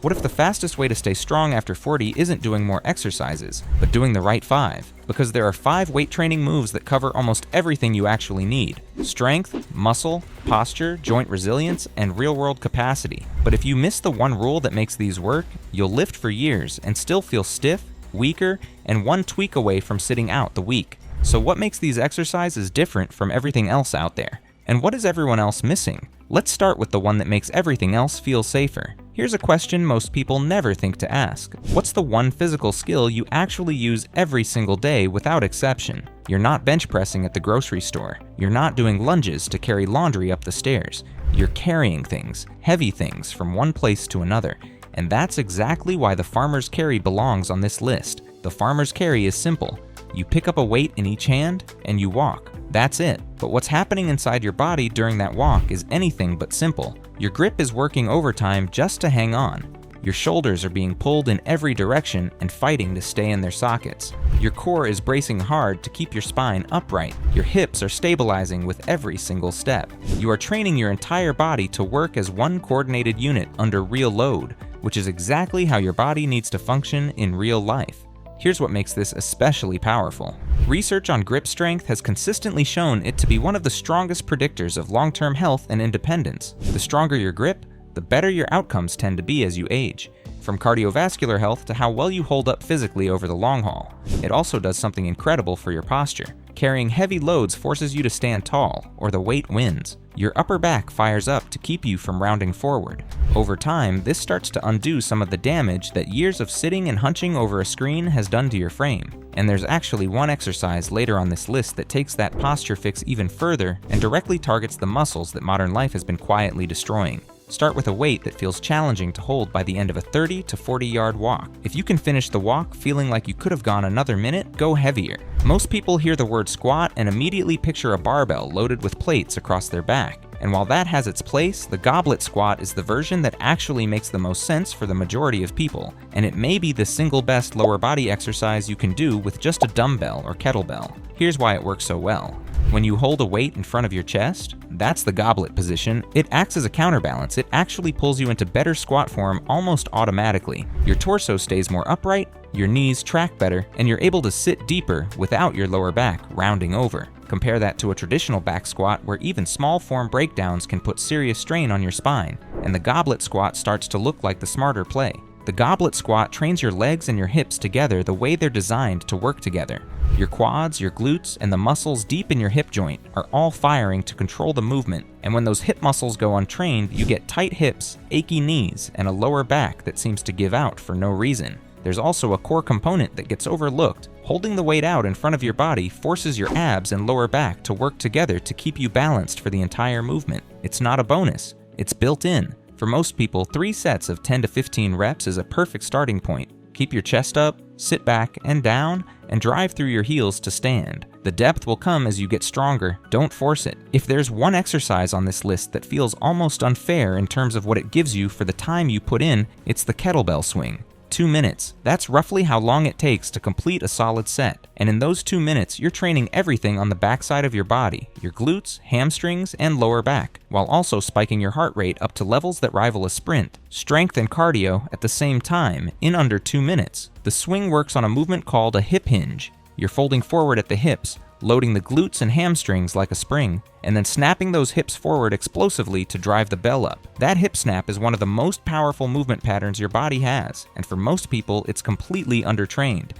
What if the fastest way to stay strong after 40 isn't doing more exercises, but doing the right 5? Because there are 5 weight training moves that cover almost everything you actually need: strength, muscle, posture, joint resilience, and real-world capacity. But if you miss the one rule that makes these work, you'll lift for years and still feel stiff, weaker, and one tweak away from sitting out the week. So what makes these exercises different from everything else out there? And what is everyone else missing? Let's start with the one that makes everything else feel safer. Here's a question most people never think to ask. What's the one physical skill you actually use every single day without exception? You're not bench pressing at the grocery store. You're not doing lunges to carry laundry up the stairs. You're carrying things, heavy things, from one place to another. And that's exactly why the farmer's carry belongs on this list. The farmer's carry is simple. You pick up a weight in each hand and you walk. That's it. But what's happening inside your body during that walk is anything but simple. Your grip is working overtime just to hang on. Your shoulders are being pulled in every direction and fighting to stay in their sockets. Your core is bracing hard to keep your spine upright. Your hips are stabilizing with every single step. You are training your entire body to work as one coordinated unit under real load, which is exactly how your body needs to function in real life. Here's what makes this especially powerful. Research on grip strength has consistently shown it to be one of the strongest predictors of long-term health and independence. The stronger your grip, the better your outcomes tend to be as you age, from cardiovascular health to how well you hold up physically over the long haul. It also does something incredible for your posture. Carrying heavy loads forces you to stand tall, or the weight wins. Your upper back fires up to keep you from rounding forward. Over time, this starts to undo some of the damage that years of sitting and hunching over a screen has done to your frame. And there's actually one exercise later on this list that takes that posture fix even further and directly targets the muscles that modern life has been quietly destroying. Start with a weight that feels challenging to hold by the end of a 30 to 40 yard walk. If you can finish the walk feeling like you could have gone another minute, go heavier. Most people hear the word squat and immediately picture a barbell loaded with plates across their back. And while that has its place, the goblet squat is the version that actually makes the most sense for the majority of people, and it may be the single best lower body exercise you can do with just a dumbbell or kettlebell. Here's why it works so well. When you hold a weight in front of your chest, that's the goblet position. It acts as a counterbalance. It actually pulls you into better squat form almost automatically. Your torso stays more upright, your knees track better, and you're able to sit deeper without your lower back rounding over. Compare that to a traditional back squat where even small form breakdowns can put serious strain on your spine, and the goblet squat starts to look like the smarter play. The goblet squat trains your legs and your hips together the way they're designed to work together. Your quads, your glutes, and the muscles deep in your hip joint are all firing to control the movement, and when those hip muscles go untrained, you get tight hips, achy knees, and a lower back that seems to give out for no reason. There's also a core component that gets overlooked. Holding the weight out in front of your body forces your abs and lower back to work together to keep you balanced for the entire movement. It's not a bonus, it's built in. For most people, 3 sets of 10 to 15 reps is a perfect starting point. Keep your chest up, sit back and down, and drive through your heels to stand. The depth will come as you get stronger, don't force it. If there's one exercise on this list that feels almost unfair in terms of what it gives you for the time you put in, it's the kettlebell swing. 2 minutes. That's roughly how long it takes to complete a solid set. And in those 2 minutes, you're training everything on the backside of your body, your glutes, hamstrings, and lower back, while also spiking your heart rate up to levels that rival a sprint. Strength and cardio at the same time, in under 2 minutes. The swing works on a movement called a hip hinge. You're folding forward at the hips, loading the glutes and hamstrings like a spring, and then snapping those hips forward explosively to drive the bell up. That hip snap is one of the most powerful movement patterns your body has, and for most people, it's completely undertrained.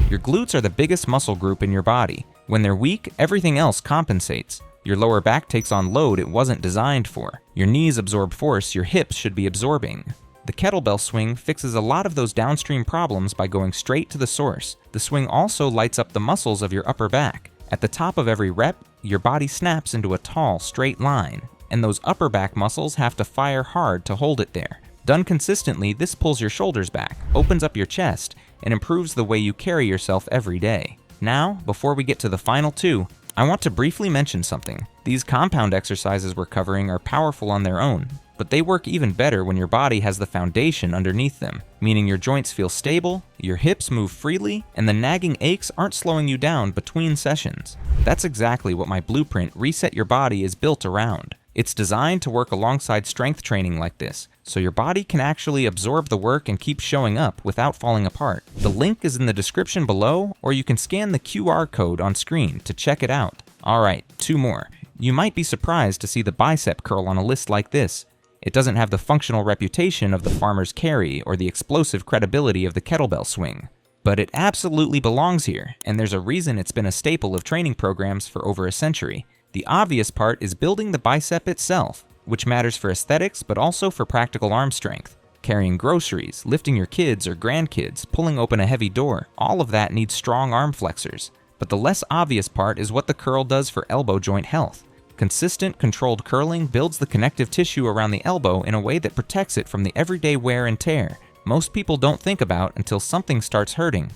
Your glutes are the biggest muscle group in your body. When they're weak, everything else compensates. Your lower back takes on load it wasn't designed for. Your knees absorb force your hips should be absorbing. The kettlebell swing fixes a lot of those downstream problems by going straight to the source. The swing also lights up the muscles of your upper back. At the top of every rep, your body snaps into a tall, straight line, and those upper back muscles have to fire hard to hold it there. Done consistently, this pulls your shoulders back, opens up your chest, and improves the way you carry yourself every day. Now, before we get to the final 2, I want to briefly mention something. These compound exercises we're covering are powerful on their own, but they work even better when your body has the foundation underneath them, meaning your joints feel stable, your hips move freely, and the nagging aches aren't slowing you down between sessions. That's exactly what my blueprint, Reset Your Body, is built around. It's designed to work alongside strength training like this, so your body can actually absorb the work and keep showing up without falling apart. The link is in the description below, or you can scan the QR code on screen to check it out. Alright, 2 more. You might be surprised to see the bicep curl on a list like this. It doesn't have the functional reputation of the farmer's carry or the explosive credibility of the kettlebell swing. But it absolutely belongs here, and there's a reason it's been a staple of training programs for over a century. The obvious part is building the bicep itself, which matters for aesthetics but also for practical arm strength. Carrying groceries, lifting your kids or grandkids, pulling open a heavy door, all of that needs strong arm flexors. But the less obvious part is what the curl does for elbow joint health. Consistent, controlled curling builds the connective tissue around the elbow in a way that protects it from the everyday wear and tear most people don't think about until something starts hurting.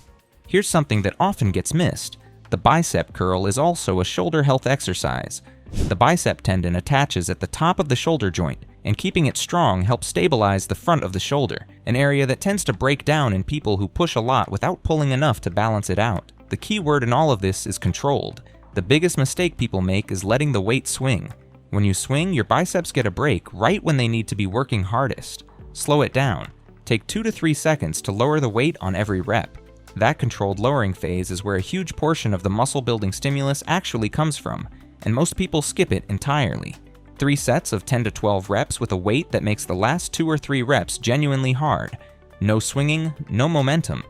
Here's something that often gets missed. The bicep curl is also a shoulder health exercise. The bicep tendon attaches at the top of the shoulder joint, and keeping it strong helps stabilize the front of the shoulder, an area that tends to break down in people who push a lot without pulling enough to balance it out. The key word in all of this is controlled. The biggest mistake people make is letting the weight swing. When you swing, your biceps get a break right when they need to be working hardest. Slow it down. Take 2 to 3 seconds to lower the weight on every rep. That controlled lowering phase is where a huge portion of the muscle building stimulus actually comes from, and most people skip it entirely. 3 sets of 10 to 12 reps with a weight that makes the last 2 or 3 reps genuinely hard. No swinging, no momentum.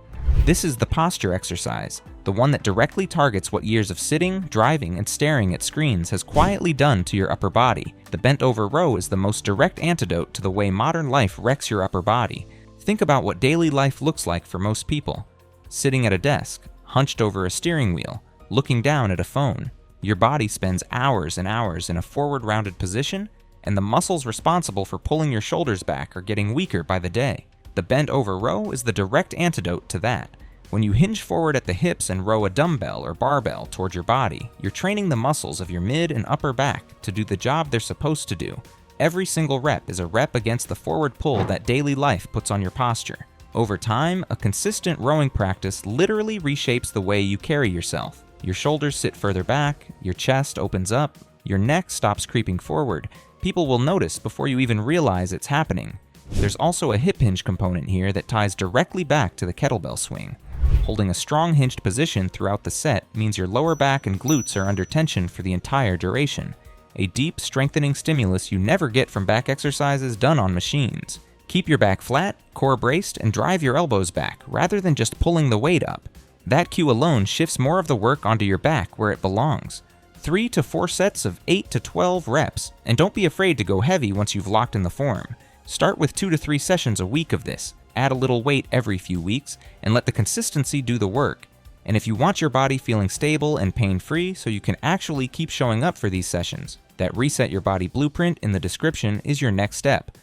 This is the posture exercise, the one that directly targets what years of sitting, driving, and staring at screens has quietly done to your upper body. The bent over row is the most direct antidote to the way modern life wrecks your upper body. Think about what daily life looks like for most people. Sitting at a desk, hunched over a steering wheel, looking down at a phone. Your body spends hours and hours in a forward-rounded position, and the muscles responsible for pulling your shoulders back are getting weaker by the day. The bent over row is the direct antidote to that. When you hinge forward at the hips and row a dumbbell or barbell toward your body, you're training the muscles of your mid and upper back to do the job they're supposed to do. Every single rep is a rep against the forward pull that daily life puts on your posture. Over time, a consistent rowing practice literally reshapes the way you carry yourself. Your shoulders sit further back, your chest opens up, your neck stops creeping forward. People will notice before you even realize it's happening. There's also a hip hinge component here that ties directly back to the kettlebell swing. Holding a strong hinged position throughout the set means your lower back and glutes are under tension for the entire duration. A deep, strengthening stimulus you never get from back exercises done on machines. Keep your back flat, core braced, and drive your elbows back rather than just pulling the weight up. That cue alone shifts more of the work onto your back where it belongs. 3 to 4 sets of 8 to 12 reps, and don't be afraid to go heavy once you've locked in the form. Start with 2 to 3 sessions a week of this, add a little weight every few weeks, and let the consistency do the work. And if you want your body feeling stable and pain-free so you can actually keep showing up for these sessions, that Reset Your Body blueprint in the description is your next step.